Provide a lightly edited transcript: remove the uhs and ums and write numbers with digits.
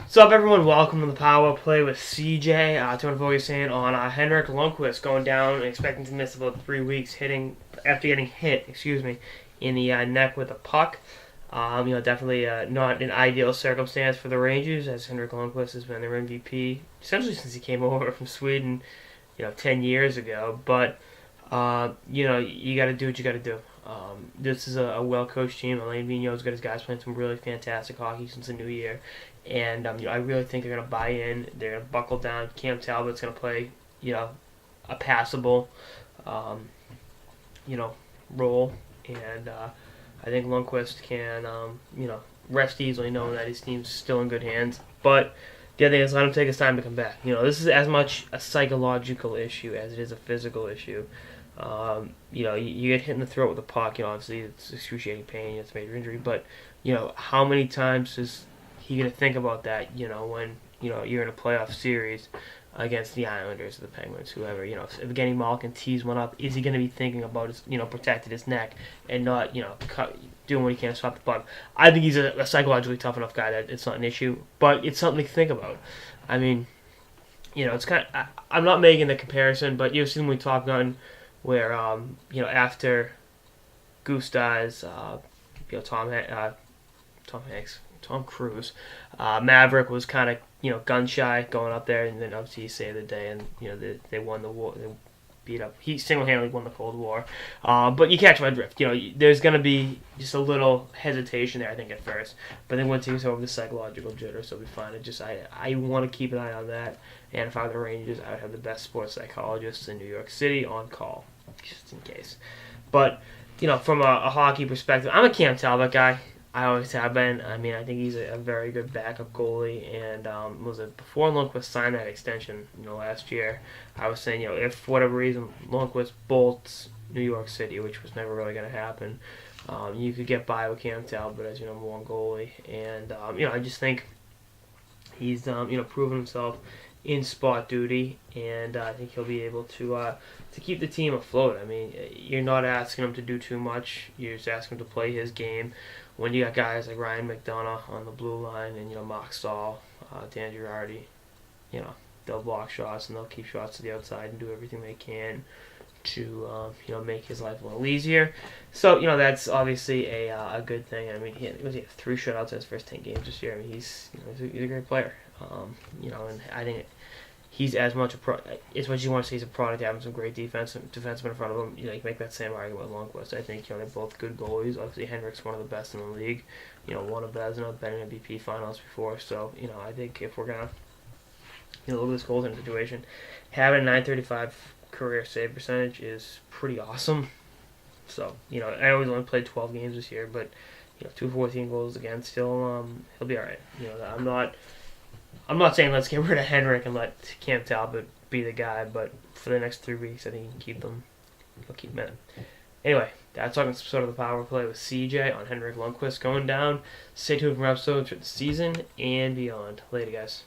What's up, everyone? Welcome to the Power Play with CJ. To focus in on Henrik Lundqvist going down, expecting to miss about 3 weeks, after getting hit, in the neck with a puck. Definitely not an ideal circumstance for the Rangers, as Henrik Lundqvist has been their MVP essentially since he came over from Sweden, 10 years ago. But you got to do what you got to do. This is a well-coached team. Alain Vigneault's got his guys playing some really fantastic hockey since the new year. And I really think they're going to buy in. They're going to buckle down. Cam Talbot's going to play, a passable, role. And I think Lundqvist can, rest easily, knowing that his team's still in good hands. But the other thing is, let him take his time to come back. This is as much a psychological issue as it is a physical issue. You get hit in the throat with a puck. Obviously it's excruciating pain. It's a major injury. But how many times is he gonna think about that? When you're in a playoff series against the Islanders, or the Penguins, whoever. If Evgeny Malkin tees one up, is he gonna be thinking about his, protecting his neck and not, doing what he can to stop the puck? I think he's a psychologically tough enough guy that it's not an issue, but it's something to think about. I mean, it's kind of, I'm not making the comparison, but you've seen when we Top Gun, where after Goose dies, Tom Cruise, Maverick was kind of gun shy going up there, and then obviously he saved the day, and they won the war. They beat up. He single-handedly won the Cold War. But you catch my drift. There's gonna be just a little hesitation there, I think, at first, but then once he gets over the psychological jitters, he'll be fine. I want to keep an eye on that, and if I were the Rangers, I would have the best sports psychologists in New York City on call, just in case. But from a hockey perspective, I'm a Cam Talbot guy. I always have been. I mean, I think he's a very good backup goalie. And before Lundqvist signed that extension, last year, I was saying, if for whatever reason Lundqvist bolts New York City, which was never really going to happen, you could get by with Cam Talbot as your number one goalie. And I just think he's proven himself in spot duty, and I think he'll be able to keep the team afloat. I mean, you're not asking him to do too much. You're just asking him to play his game. When you got guys like Ryan McDonough on the blue line and Mark Stahl, Dan Girardi, they'll block shots and they'll keep shots to the outside and do everything they can to make his life a little easier. So that's obviously a good thing. I mean, he had 3 shutouts in his first 10 games this year. I mean, he's a great player. And I think he's as much as much as you want to see he's a product having some great defensemen in front of him. You can make that same argument with Lundqvist. I think they're both good goalies. Obviously, Henrik's one of the best in the league. One of Vezina, been in MVP finals before. So I think if we're gonna look at this goaltending situation, having a .935 career save percentage is pretty awesome. So I always only played 12 games this year, but 214 goals against, still he'll be all right. I'm not saying let's get rid of Henrik and let Cam Talbot be the guy, but for the next 3 weeks, I think you can keep them. He'll keep them in. Anyway, that's talking sort of the Power Play with CJ on Henrik Lundqvist going down. Stay tuned for episodes for the season and beyond. Later, guys.